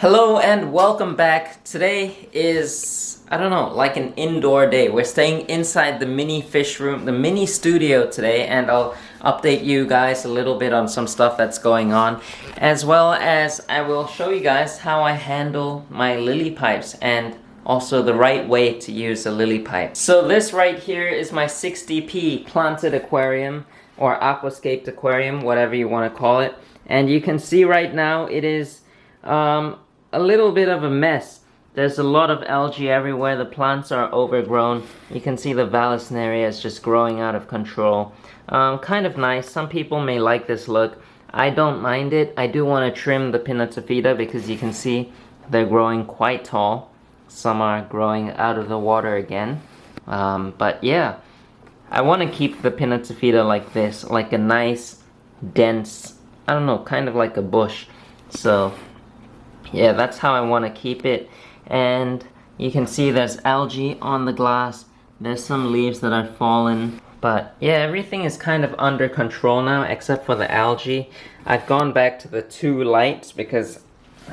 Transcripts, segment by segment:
Hello and welcome back. Today is, I don't know, like an indoor day. We're staying inside the mini fish room, the mini studio today, and I'll update you guys a little bit on some stuff that's going on, as well as I will show you guys how I handle my lily pipes and also the right way to use a lily pipe. So this right here is my 60p planted aquarium or aquascaped aquarium, whatever you want to call it. And you can see right now it is a little bit of a mess. There's a lot of algae everywhere. The plants are overgrown. You can see the Vallisneria is just growing out of control. Kind of nice. Some people may like this look. I don't mind it. I do want to trim the Pinnatifida because you can see they're growing quite tall. Some are growing out of the water again. But yeah, I want to keep the Pinnatifida like this, like a nice, dense, I don't know, kind of like a bush. So yeah, that's how I want to keep it. And you can see there's algae on the glass. There's some leaves that are fallen. But yeah, everything is kind of under control now except for the algae. I've gone back to the 2 lights because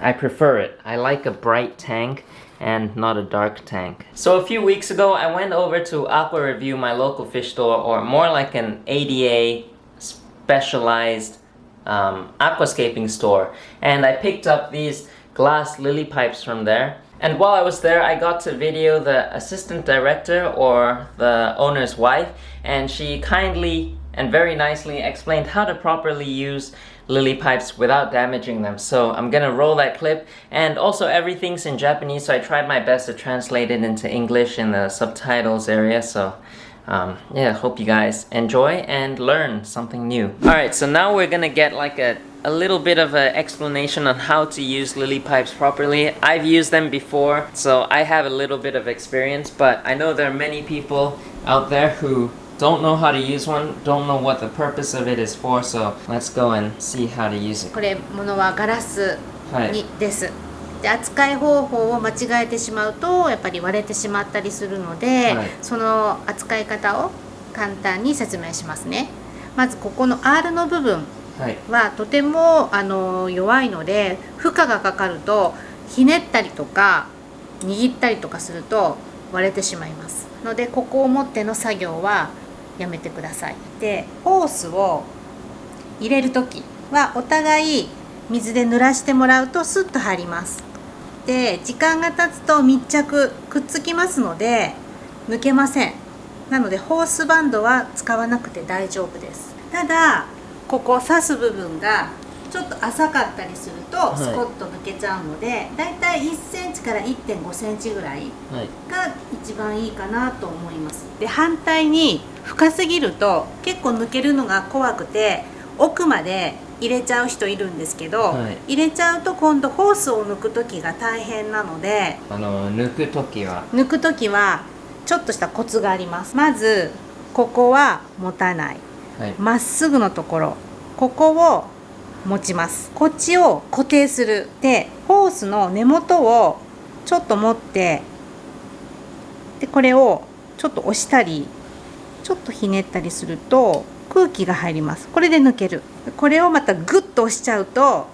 I prefer it. I like a bright tank and not a dark tank. So a few weeks ago I went over to Aqua Revue, my local fish store, or more like an ADA specialized aquascaping store, and I picked up these glass lily pipes from there. And while I was there, I got to video the assistant director or the owner's wife, and she kindly and very nicely explained how to properly use lily pipes without damaging them. So I'm gonna roll that clip, and also everything's in Japanese, so I tried my best to translate it into English in the subtitles area. So yeah, hope you guys enjoy and learn something new. Alright, so now we're gonna get like a little bit of an explanation on how to use lily pipes properly. I've used them before, so I have a little bit of experience, but I know there are many people out there who don't know how to use one, don't know what the purpose of it is for, so let's go and see how to use it. これ物はガラスです。で、扱い方法を間違えてしまうとやっぱり割れてしまったりするので、その扱い方を簡単に説明しますね。まずここの R の部分はとても弱いので、負荷がかかるとひねったりとか握ったりとかすると割れてしまいますので、ここを持っての作業はやめてください。で、ホースを入れるときはお互い水で濡らしてもらうとスッと入ります。で、時間が経つと密着くっつきますので抜けません。なのでホースバンドは使わなくて大丈夫です。ただここ刺す部分がちょっと浅かったりするとスコッと抜けちゃうので、だいたい1センチから 1.5 センチぐらいが一番いいかなと思います。で、反対に深すぎると結構抜けるのが怖くて奥まで入れちゃう人いるんですけど、入れちゃうと今度ホースを抜く時が大変なので、抜く時はちょっとしたコツがあります。まずここは持たない、まっすぐのところ、ここを持ちます。こっちを固定する。で、ホースの根元をちょっと持って、でこれをちょっと押したりちょっとひねったりすると空気が入ります。これで抜ける。これをまたグッと押しちゃうと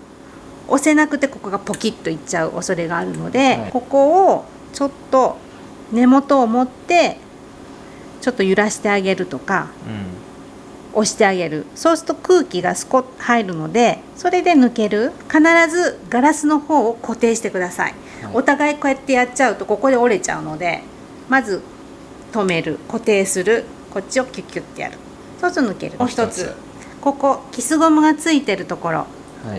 押せなくてここがポキッといっちゃう恐れがあるので、ここをちょっと根元を持ってちょっと揺らしてあげるとか、押してあげる。そうすると空気がスコッと入るので、それで抜ける。必ずガラスの方を固定してください。お互いこうやってやっちゃうとここで折れちゃうので、まず止める、固定する、こっちをキュッキュッてやる。そうすると抜ける。もう一つ、ここキスゴムがついてるところ、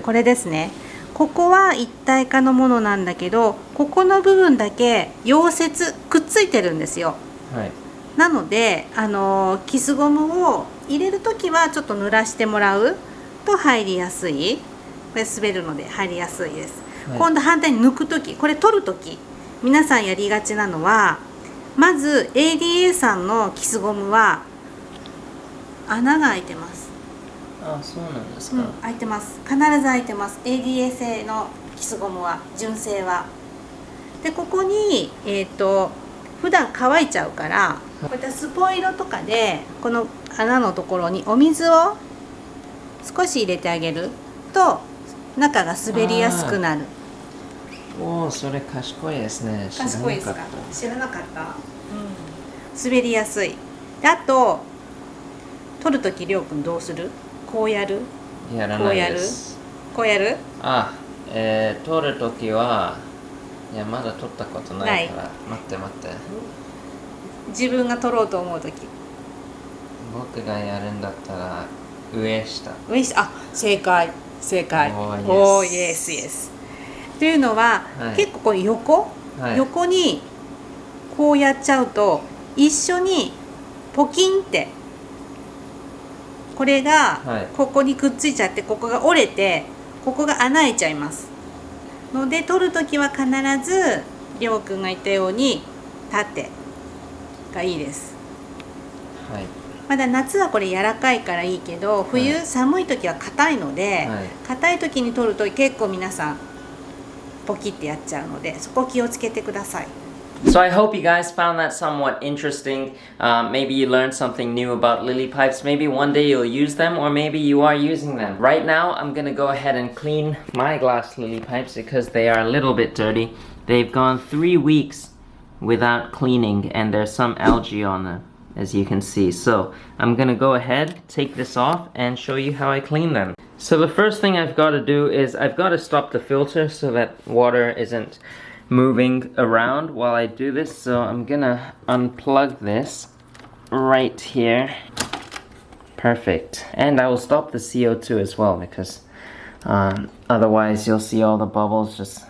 これですね。ここは一体化のものなんだけど、ここの部分だけ溶接くっついてるんですよ。なのでキスゴムを入れるときはちょっと濡らしてもらうと入りやすい。これ滑るので入りやすいです。今度反対に抜くとき、これ取るとき皆さんやりがちなのは、まず ADA さんのキスゴムは穴が開いてます。あ、そうなんですか。開いてます。必ず開いてます。ADA 製のキスゴムは、純正は。で、ここに普段乾いちゃうから、こういったスポイトとかでこの穴のところにお水を少し入れてあげると中が滑りやすくなる。おお、それ賢いですね。賢いですか。知らなかっ知らなかった、うん、滑りやすい。であと取るときりょうくんどうする？こうやる？た。やらないです。こうやる？あ、取るときはいや、まだ取ったことないから。待って待って。自分が取ろうと思うとき。僕がやるんだったら上下。上下、あ、正解。おー、イエスイエス。というのは、はい、結構こう横、はい、横にこうやっちゃうと一緒にポキンってこれがここにくっついちゃって、ここが折れてここが穴開いちゃいますので、取るときは必ずりょうくんが言ったように縦がいいです。はい、まだ夏はこれ柔らかいからいいけど、冬、寒い時は硬いので、硬い時に取ると結構皆さんポキってやっちゃうので、そこ気をつけてください。So I hope you guys found that somewhat interesting. Maybe you learned something new about lily pipes. Maybe one day you'll use them, or maybe you are using them. Right now, I'm gonna go ahead and clean my glass lily pipes because they are a little bit dirty. They've gone 3 weeks without cleaning, and there's some algae on them, as you can see. So I'm gonna go ahead, take this off, and show you how I clean them. So the first thing I've got to do is I've got to stop the filter so that water isn't moving around while I do this. So I'm gonna unplug this right here. Perfect. And I will stop the CO2 as well, because otherwise you'll see all the bubbles just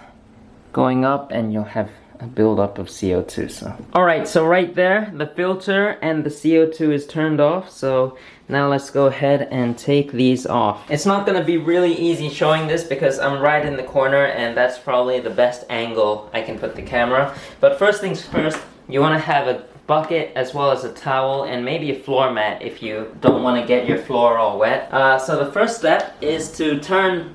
going up and you'll have a buildup of CO2. So alright, so right there the filter and the CO2 is turned off. So now let's go ahead and take these off. It's not going to be really easy showing this because I'm right in the corner and that's probably the best angle I can put the camera. But first things first, you want to have a bucket as well as a towel and maybe a floor mat if you don't want to get your floor all wet. So the first step is to turn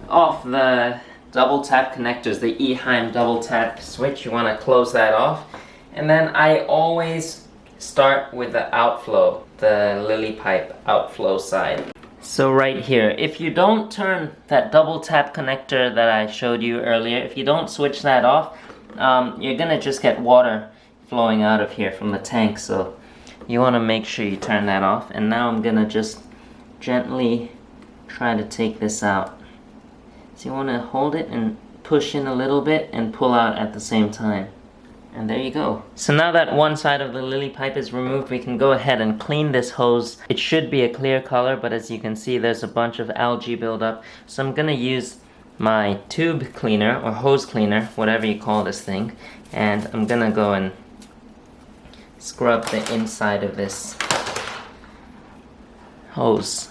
off the double tap connectors, the Eheim double tap switch. You want to close that off. And then I always start with the outflow, the lily pipe outflow side. So right here, if you don't turn that double tap connector that I showed you earlier, if you don't switch that off, you're gonna just get water flowing out of here from the tank. So you want to make sure you turn that off. And now I'm gonna just gently try to take this out. So you want to hold it and push in a little bit and pull out at the same time. And there you go. So now that one side of the lily pipe is removed, we can go ahead and clean this hose. It should be a clear color, but as you can see, there's a bunch of algae buildup. So I'm gonna use my tube cleaner or hose cleaner, whatever you call this thing, and I'm gonna go and scrub the inside of this hose.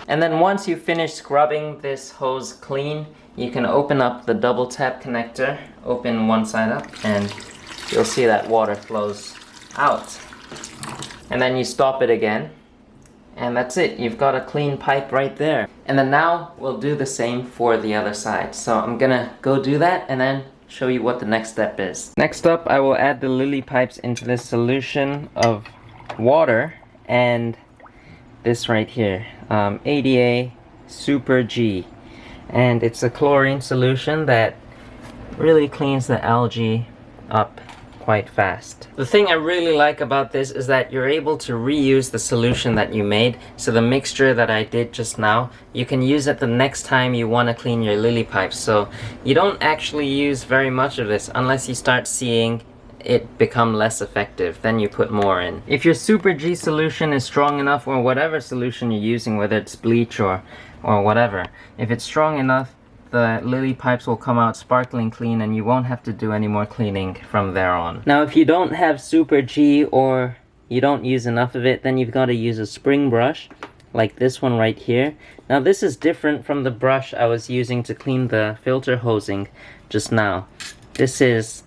And then once you finish scrubbing this hose clean, you can open up the double tap connector, open one side up, and you'll see that water flows out. And then you stop it again, and that's it. You've got a clean pipe right there. And then now we'll do the same for the other side. So I'm gonna go do that and then show you what the next step is. Next up, I will add the lily pipes into this solution of water and this right here, ADA Super G, and it's a chlorine solution that really cleans the algae up quite fast. The thing I really like about this is that you're able to reuse the solution that you made. So the mixture that I did just now, you can use it the next time you want to clean your lily pipes. So you don't actually use very much of this unless you start seeing it become less effective. Then you put more in. If your Super G solution is strong enough, or whatever solution you're using, whether it's bleach or whatever, if it's strong enough, the lily pipes will come out sparkling clean and you won't have to do any more cleaning from there on. Now if you don't have Super G or you don't use enough of it, then you've got to use a spring brush like this one right here. Now this is different from the brush I was using to clean the filter hosing just now. This is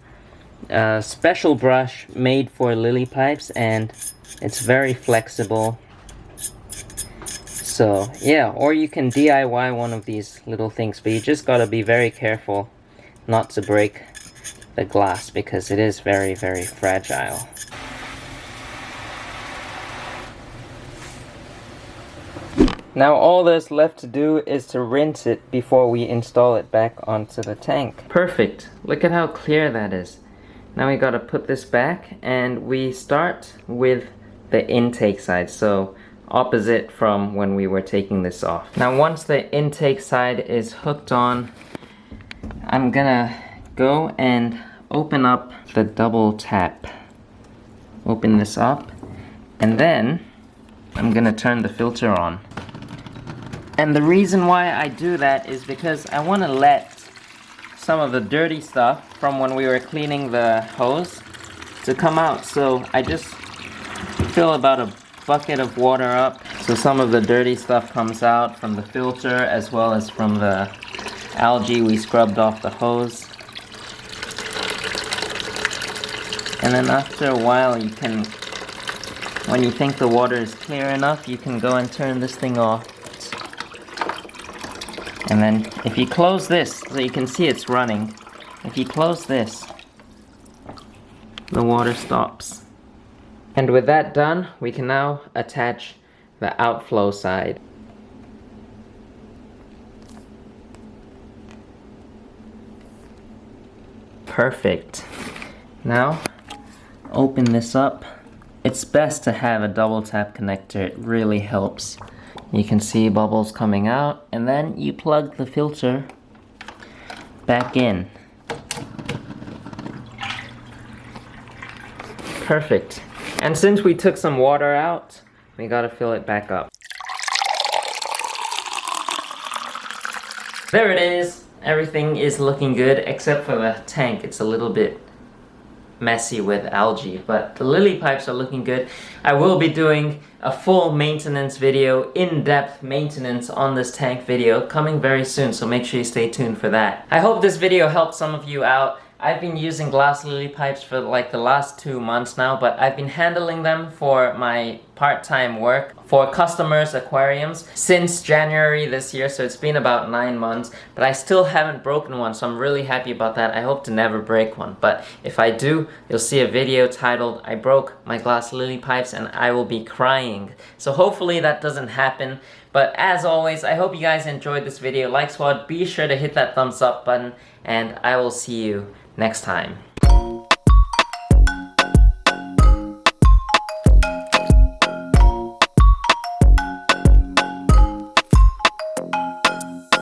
a special brush made for lily pipes and it's very flexible. So yeah, or you can DIY one of these little things, but you just gotta be very careful not to break the glass because it is very, very fragile. Now all there's left to do is to rinse it before we install it back onto the tank. Perfect. Look at how clear that is. Now we gotta put this back, and we start with the intake side, so opposite from when we were taking this off. Now once the intake side is hooked on, I'm gonna go and open up the double tap. Open this up, and then I'm gonna turn the filter on. And the reason why I do that is because I want to let some of the dirty stuff from when we were cleaning the hose to come out. So I just fill about a bucket of water up so some of the dirty stuff comes out from the filter as well as from the algae we scrubbed off the hose. And then after a while you can, when you think the water is clear enough, you can go and turn this thing off. And then if you close this, so you can see it's running, if you close this, the water stops. And with that done, we can now attach the outflow side. Perfect. Now, open this up. It's best to have a double tap connector, it really helps. You can see bubbles coming out, and then you plug the filter back in. Perfect. And since we took some water out, we gotta fill it back up. There it is. Everything is looking good except for the tank. It's a little bit messy with algae, but the lily pipes are looking good. I will be doing a full maintenance video, in-depth maintenance on this tank video coming very soon, so make sure you stay tuned for that. I hope this video helped some of you out. I've been using glass lily pipes for like the last 2 months now, but I've been handling them for my part-time work for customers' aquariums since January this year, so it's been about 9 months, but I still haven't broken one, so I'm really happy about that. I hope to never break one, but if I do, you'll see a video titled "I broke my glass lily pipes," and I will be crying. So hopefully that doesn't happen. But as always, I hope you guys enjoyed this video. Like Squad, be sure to hit that thumbs up button, and I will see you next time.